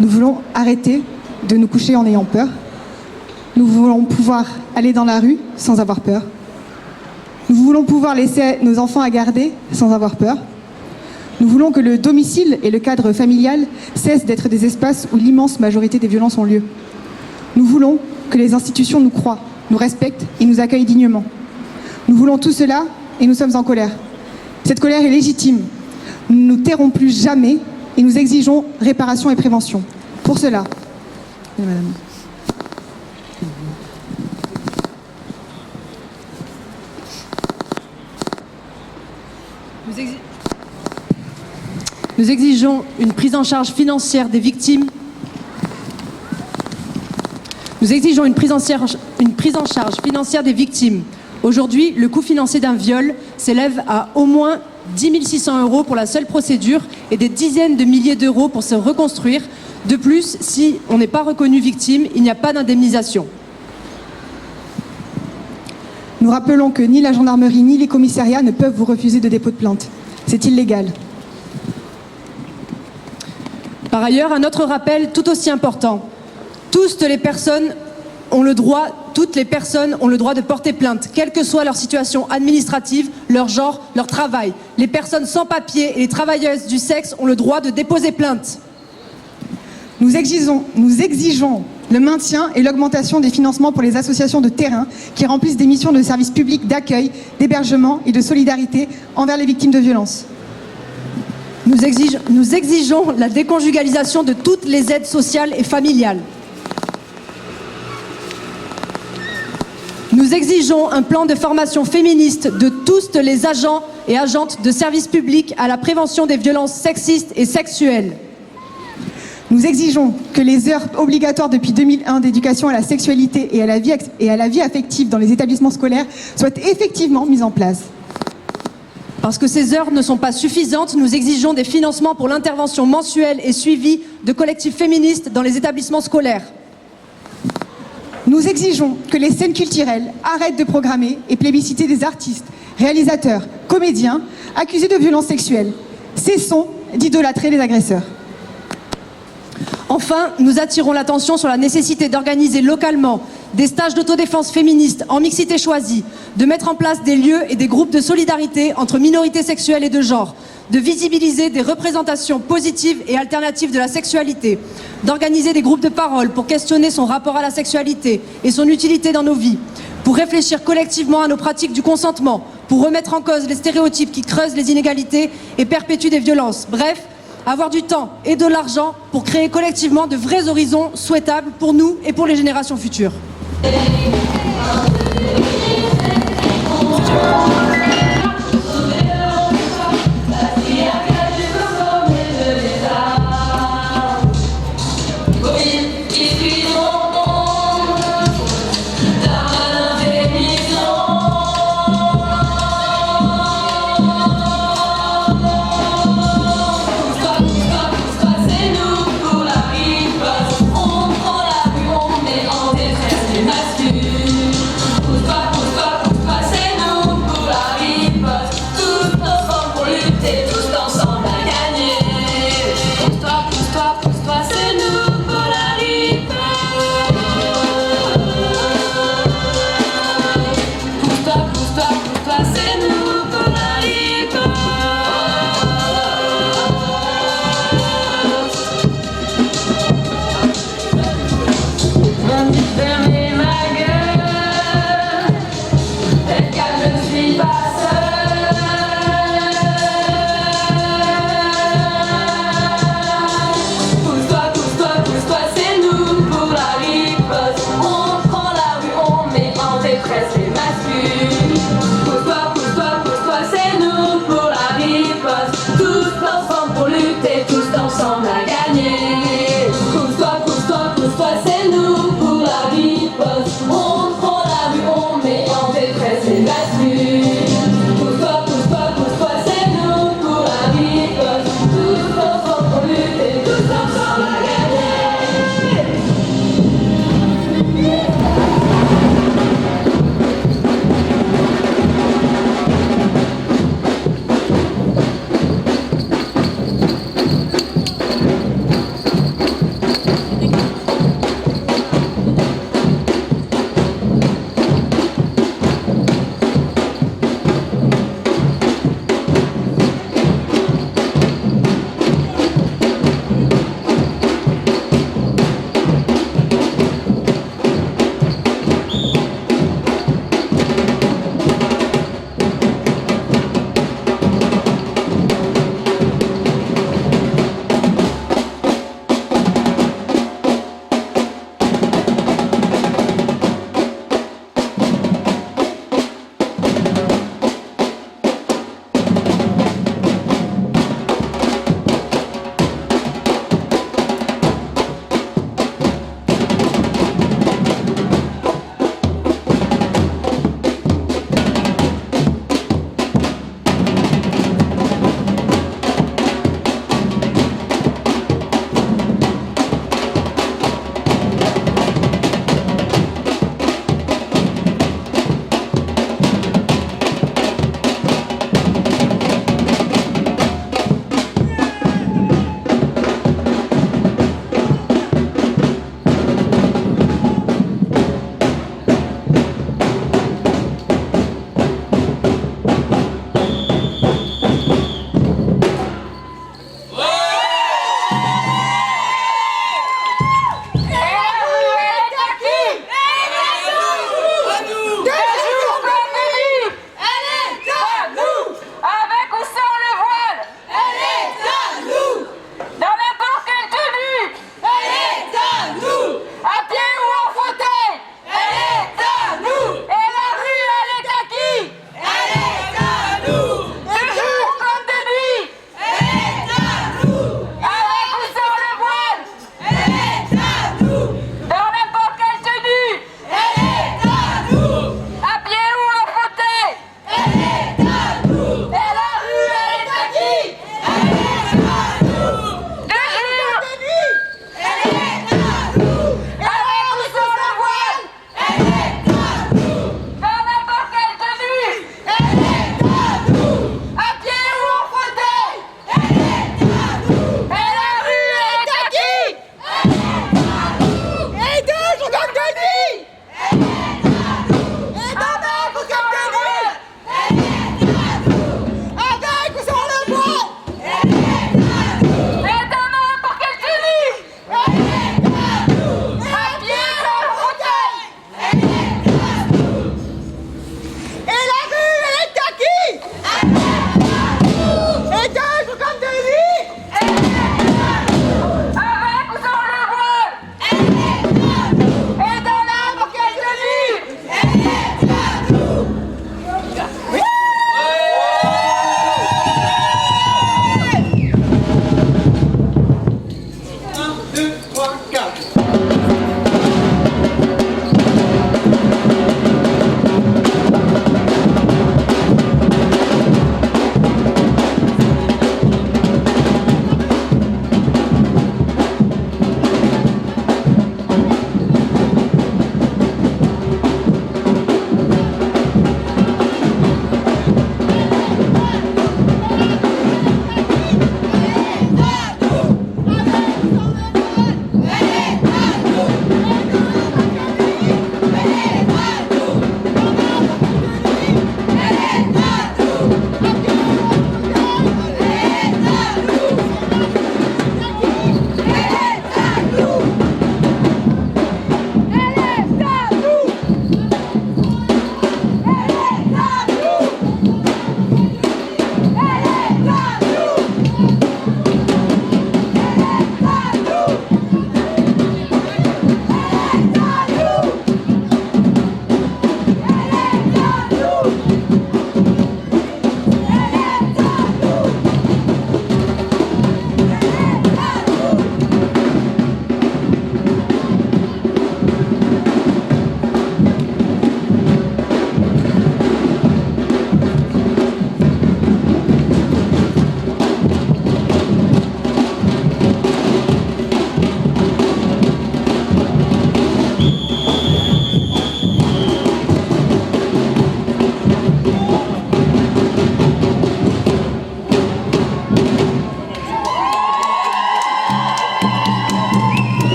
Nous voulons arrêter de nous coucher en ayant peur. Nous voulons pouvoir aller dans la rue sans avoir peur. Nous voulons pouvoir laisser nos enfants à garder sans avoir peur. Nous voulons que le domicile et le cadre familial cessent d'être des espaces où l'immense majorité des violences ont lieu. Nous voulons que les institutions nous croient, nous respectent et nous accueillent dignement. Nous voulons tout cela et nous sommes en colère. Cette colère est légitime. Nous ne nous tairons plus jamais et nous exigeons réparation et prévention. Pour cela, madame. Nous exigeons une prise en charge financière des victimes. Nous exigeons une prise en charge financière des victimes. Aujourd'hui, le coût financier d'un viol s'élève à au moins 10 600 € pour la seule procédure et des dizaines de milliers d'euros pour se reconstruire. De plus, si on n'est pas reconnu victime, il n'y a pas d'indemnisation. Nous rappelons que ni la gendarmerie ni les commissariats ne peuvent vous refuser de dépôt de plainte. C'est illégal. Par ailleurs, un autre rappel tout aussi important. Toutes les personnes ont le droit de porter plainte, quelle que soit leur situation administrative, leur genre, leur travail. Les personnes sans papier et les travailleuses du sexe ont le droit de déposer plainte. Nous exigeons le maintien et l'augmentation des financements pour les associations de terrain qui remplissent des missions de service public d'accueil, d'hébergement et de solidarité envers les victimes de violences. Nous exigeons la déconjugalisation de toutes les aides sociales et familiales. Nous exigeons un plan de formation féministe de tous les agents et agentes de services publics à la prévention des violences sexistes et sexuelles. Nous exigeons que les heures obligatoires depuis 2001 d'éducation à la sexualité et à la vie affective dans les établissements scolaires soient effectivement mises en place. Parce que ces heures ne sont pas suffisantes, nous exigeons des financements pour l'intervention mensuelle et suivie de collectifs féministes dans les établissements scolaires. Nous exigeons que les scènes culturelles arrêtent de programmer et plébisciter des artistes, réalisateurs, comédiens accusés de violences sexuelles. Cessons d'idolâtrer les agresseurs. Enfin, nous attirons l'attention sur la nécessité d'organiser localement des stages d'autodéfense féministe en mixité choisie, de mettre en place des lieux et des groupes de solidarité entre minorités sexuelles et de genre, de visibiliser des représentations positives et alternatives de la sexualité, d'organiser des groupes de parole pour questionner son rapport à la sexualité et son utilité dans nos vies, pour réfléchir collectivement à nos pratiques du consentement, pour remettre en cause les stéréotypes qui creusent les inégalités et perpétuent des violences. Bref, avoir du temps et de l'argent pour créer collectivement de vrais horizons souhaitables pour nous et pour les générations futures.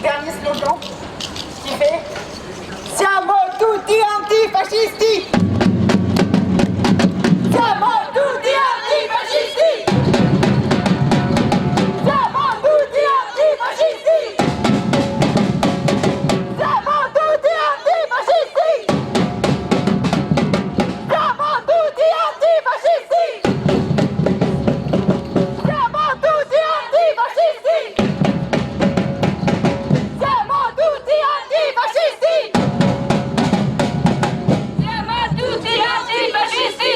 dernier slogan qui fait Siamo tutti antifascisti! Siamo tutti antifascisti! Siamo tutti antifascisti! Siamo tutti antifascisti! Siamo tutti antifascisti! Siamo tutti antifascisti! Siamo tutti antifascisti! Siamo tutti antifascisti!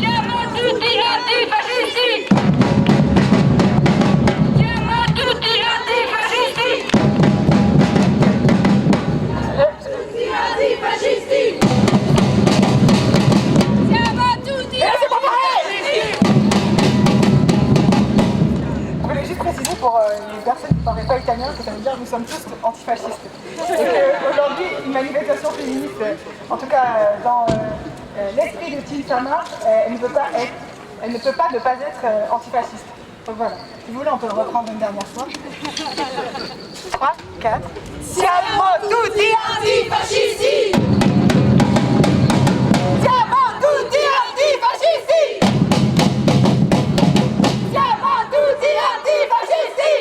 Siamo tutti antifascisti! Siamo tutti antifascisti! Antifascisti! Siamo tutti antifascisti! Je voulais juste préciser pour les personnes qui ne parlent pas italien que ça veut dire que nous sommes tous antifascistes. Et qu'aujourd'hui, une manifestation féministe, en tout cas dans l'esprit de Team Sama, elle ne peut pas ne pas être antifasciste. Donc voilà, si vous voulez, on peut le reprendre une dernière fois. 3, 4. Siamo tutti antifascisti! Siamo tutti antifascisti! Siamo tutti antifascisti!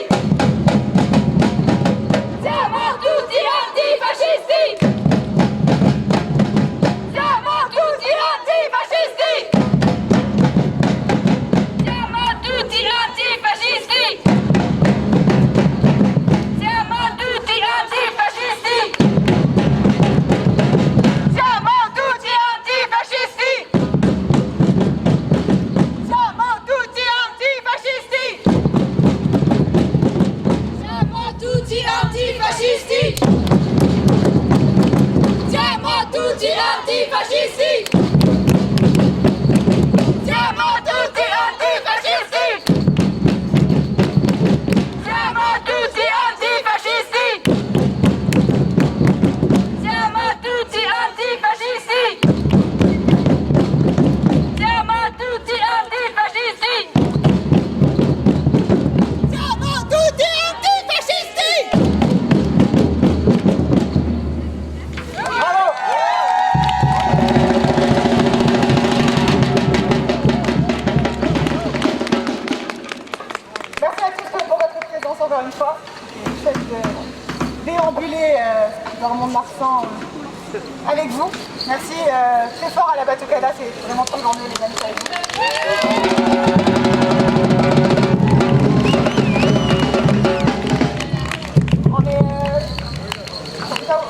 Siamo tutti antifascisti! Siamo tutti antifascisti! Siamo tutti antifascisti! Siamo tutti antifascisti! Siamo tutti antifascisti! Siamo tutti antifascisti! Siamo tutti antifascisti! Siamo tutti antifascisti! Siamo tutti antifascisti! Siamo tutti antifascisti! Siamo tutti antifascisti! Siamo tutti antifascisti! Siamo tutti antifascisti! Bravo! Merci à tous pour votre présence encore une fois. Je vous souhaite de déambuler dans le monde marchand avec vous. Merci très fort à la Batucada, c'est vraiment trop grand les amis avec vous. On est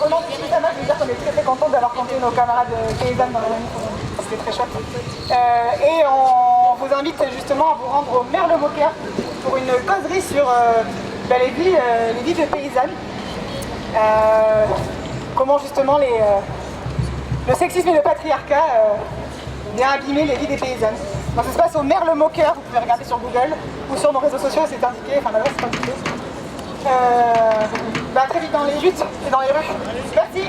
au nom du Team Sama, je veux dire qu'on est très contents d'avoir compté nos camarades paysannes dans la manif. C'était très chouette. Et on vous invite justement à vous rendre au Merle-Moqueur pour une causerie sur les vies de paysannes. Comment justement le sexisme et le patriarcat vient abîmer les vies des paysannes. Donc ça se passe au Merle-Moqueur, vous pouvez regarder sur Google ou sur nos réseaux sociaux, c'est indiqué, enfin l'adresse est indiquée. Très vite dans les luttes et dans les rues. Merci.